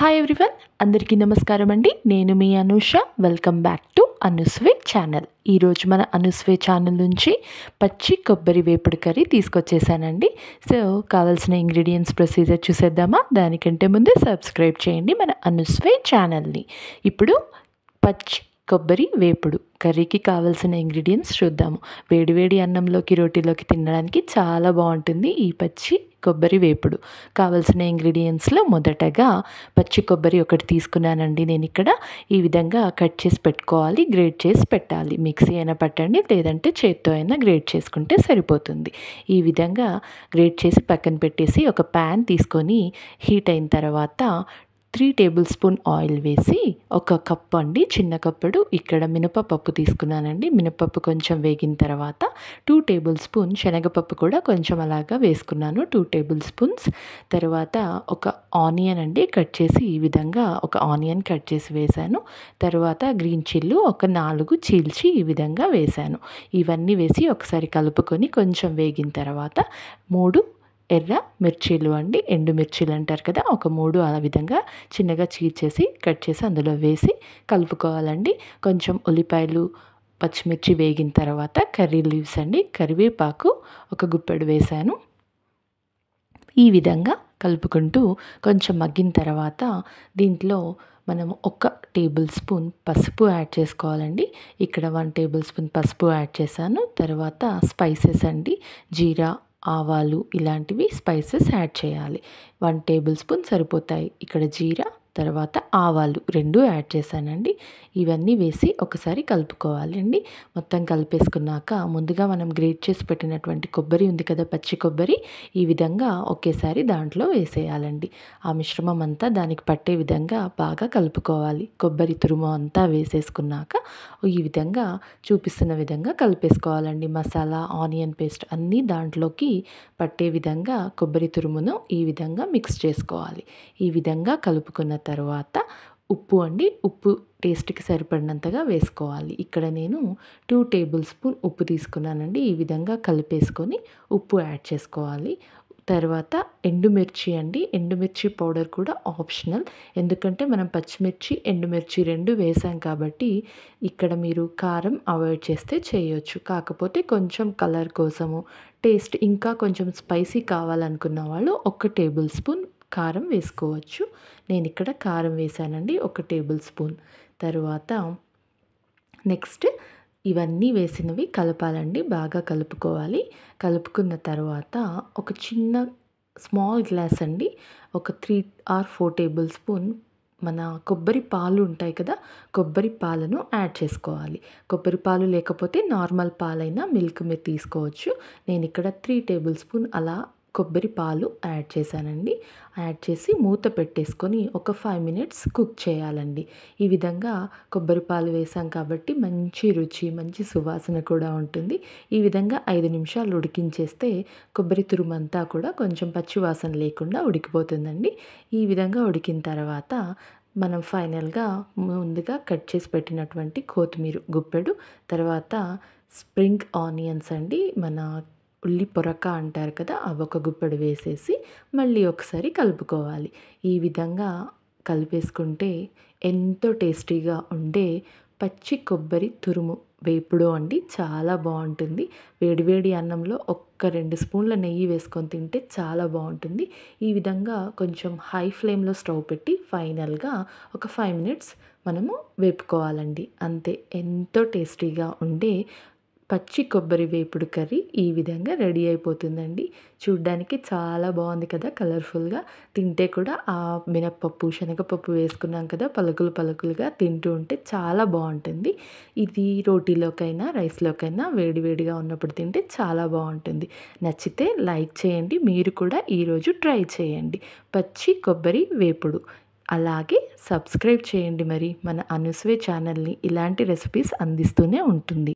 Hi everyone, అందరికీ నమస్కారం అండి. నేను మీ Anusha. Welcome back to Anuswe channel. ఈరోజు మన అనుస్వే ఛానల్ నుంచి పచ్చి కొబ్బరి వేపుడు కర్రీ తీసుకొచ్చేసానండి. సో కావాల్సిన ఇంగ్రీడియంట్స్ ప్రొసీజర్ చూసేద్దామా? దానికంటే ముందే సబ్స్క్రైబ్ చేయండి మన అనుస్వే ఛానల్ని. ఇప్పుడు పచ్చి కొబ్బరి వేపుడు కర్రీకి కావాల్సిన ఇంగ్రీడియంట్స్ చూద్దాము. వేడివేడి అన్నంలోకి, రోటీలోకి తినడానికి చాలా బాగుంటుంది ఈ పచ్చి కొబ్బరి వేపుడు. కావాల్సిన ఇంగ్రీడియంట్స్లో మొదటగా పచ్చి కొబ్బరి ఒకటి తీసుకున్నానండి. నేను ఇక్కడ ఈ విధంగా కట్ చేసి పెట్టుకోవాలి, గ్రేట్ చేసి పెట్టాలి. మిక్సీ అయినా పట్టండి, లేదంటే చేత్తో అయినా గ్రేట్ చేసుకుంటే సరిపోతుంది. ఈ విధంగా గ్రేట్ చేసి పక్కన పెట్టేసి ఒక ప్యాన్ తీసుకొని హీట్ అయిన తర్వాత 3 టేబుల్ స్పూన్ ఆయిల్ వేసి, ఒక కప్పు అండి, చిన్న కప్పుడు ఇక్కడ మినపప్పు తీసుకున్నానండి. మినపప్పు కొంచెం వేగిన తర్వాత 2 టేబుల్ స్పూన్ శనగపప్పు కూడా కొంచెం అలాగా వేసుకున్నాను, 2 టేబుల్ స్పూన్స్. తర్వాత ఒక ఆనియన్ అండి కట్ చేసి, ఈ విధంగా ఒక ఆనియన్ కట్ చేసి వేశాను. తర్వాత గ్రీన్ చిల్లీ ఒక 4 చీల్చి ఈ విధంగా వేశాను. ఇవన్నీ వేసి ఒకసారి కలుపుకొని కొంచెం వేగిన తర్వాత 3 ఎర్ర మిర్చీలు అండి, ఎండు మిర్చీలు అంటారు కదా, ఒక 3 ఆ విధంగా చిన్నగా చీల్చేసి కట్ చేసి అందులో వేసి కలుపుకోవాలండి. కొంచెం ఉల్లిపాయలు, పచ్చిమిర్చి వేగిన తర్వాత కర్రీ లీవ్స్ అండి, కరివేపాకు ఒక గుప్పెడు వేశాను. ఈ విధంగా కలుపుకుంటూ కొంచెం మగ్గిన తర్వాత దీంట్లో మనము 1 టేబుల్ స్పూన్ పసుపు యాడ్ చేసుకోవాలండి. ఇక్కడ 1 టేబుల్ స్పూన్ పసుపు యాడ్ చేశాను. తర్వాత స్పైసెస్ అండి, జీరా, ఆవాలు ఇలాంటివి స్పైసెస్ యాడ్ చేయాలి. 1 టేబుల్ స్పూన్ సరిపోతాయి. ఇక్కడ జీరా, తర్వాత ఆవాలు 2 యాడ్ చేశానండి. ఇవన్నీ వేసి ఒకసారి కలుపుకోవాలండి. మొత్తం కలిపేసుకున్నాక ముందుగా మనం గ్రేట్ చేసి పెట్టినటువంటి కొబ్బరి ఉంది కదా, పచ్చి కొబ్బరి, ఈ విధంగా ఒకేసారి దాంట్లో వేసేయాలండి. ఆ మిశ్రమం అంతా దానికి పట్టే విధంగా బాగా కలుపుకోవాలి. కొబ్బరి తురుము అంతా వేసేసుకున్నాక ఈ విధంగా చూపిస్తున్న విధంగా కలిపేసుకోవాలండి. మసాలా, ఆనియన్ పేస్ట్ అన్నీ దాంట్లోకి పట్టే విధంగా కొబ్బరి తురుమును ఈ విధంగా మిక్స్ చేసుకోవాలి. ఈ విధంగా కలుపుకున్న తర్వాత ఉప్పు అండి, ఉప్పు టేస్ట్కి సరిపడినంతగా వేసుకోవాలి. ఇక్కడ నేను 2 టేబుల్ స్పూన్ ఉప్పు తీసుకున్నానండి. ఈ విధంగా కలిపేసుకొని ఉప్పు యాడ్ చేసుకోవాలి. తర్వాత ఎండుమిర్చి అండి, ఎండుమిర్చి పౌడర్ కూడా ఆప్షనల్. ఎందుకంటే మనం పచ్చిమిర్చి, ఎండుమిర్చి 2 వేసాం కాబట్టి ఇక్కడ మీరు కారం అవాయిడ్ చేస్తే చేయొచ్చు. కాకపోతే కొంచెం కలర్ కోసము, టేస్ట్ ఇంకా కొంచెం స్పైసీ కావాలనుకున్న వాళ్ళు 1 టేబుల్ స్పూన్ కారం వేసుకోవచ్చు. నేను ఇక్కడ కారం వేసానండి, 1 టేబుల్ స్పూన్. తర్వాత నెక్స్ట్ ఇవన్నీ వేసినవి కలపాలండి, బాగా కలుపుకోవాలి. కలుపుకున్న తర్వాత ఒక చిన్న స్మాల్ గ్లాస్ అండి, ఒక 3 or 4 టేబుల్ స్పూన్ మన కొబ్బరి పాలు ఉంటాయి కదా, కొబ్బరి పాలను యాడ్ చేసుకోవాలి. కొబ్బరి పాలు లేకపోతే నార్మల్ పాలైనా, మిల్క్ మీరు తీసుకోవచ్చు. నేను ఇక్కడ 3 టేబుల్ స్పూన్ అలా కొబ్బరి పాలు యాడ్ చేశానండి. యాడ్ చేసి మూత పెట్టేసుకొని ఒక 5 మినిట్స్ కుక్ చేయాలండి. ఈ విధంగా కొబ్బరి పాలు వేసాం కాబట్టి మంచి రుచి, మంచి సువాసన కూడా ఉంటుంది. ఈ విధంగా 5 నిమిషాలు ఉడికించేస్తే కొబ్బరి తురుమంతా కూడా కొంచెం పచ్చి వాసన లేకుండా ఉడికిపోతుందండి. ఈ విధంగా ఉడికిన తర్వాత మనం ఫైనల్గా ముందుగా కట్ చేసి పెట్టినటువంటి కొత్తిమీర గుప్పెడు, తర్వాత స్ప్రింగ్ ఆనియన్స్ అండి, మన ఉల్లి పొరక అంటారు కదా, అవి ఒక గుప్పెడు వేసేసి మళ్ళీ ఒకసారి కలుపుకోవాలి. ఈ విధంగా కలిపేసుకుంటే ఎంతో టేస్టీగా ఉండే పచ్చి కొబ్బరి తురుము వేపుడు అండి, చాలా బాగుంటుంది. వేడివేడి అన్నంలో 1-2 స్పూన్ల నెయ్యి వేసుకొని తింటే చాలా బాగుంటుంది. ఈ విధంగా కొంచెం హై ఫ్లేమ్లో స్టవ్ పెట్టి ఫైనల్గా ఒక 5 మినిట్స్ మనము వేపుకోవాలండి. అంతే, ఎంతో టేస్టీగా ఉండే పచ్చి కొబ్బరి వేపుడు కర్రీ ఈ విధంగా రెడీ అయిపోతుందండి. చూడ్డానికి చాలా బాగుంది కదా, కలర్ఫుల్గా. తింటే కూడా ఆ మినప్పప్పు, శనగపప్పు వేసుకున్నాం కదా, పలుకులు పలుకులుగా తింటూ ఉంటే చాలా బాగుంటుంది. ఇది రోటీలోకైనా, రైస్లోకైనా వేడివేడిగా ఉన్నప్పుడు తింటే చాలా బాగుంటుంది. నచ్చితే లైక్ చేయండి, మీరు కూడా ఈరోజు ట్రై చేయండి పచ్చి కొబ్బరి వేపుడు. అలాగే సబ్స్క్రైబ్ చేయండి మరి మన అనుస్వే ఛానల్ని. ఇలాంటి రెసిపీస్ అందిస్తూనే ఉంటుంది.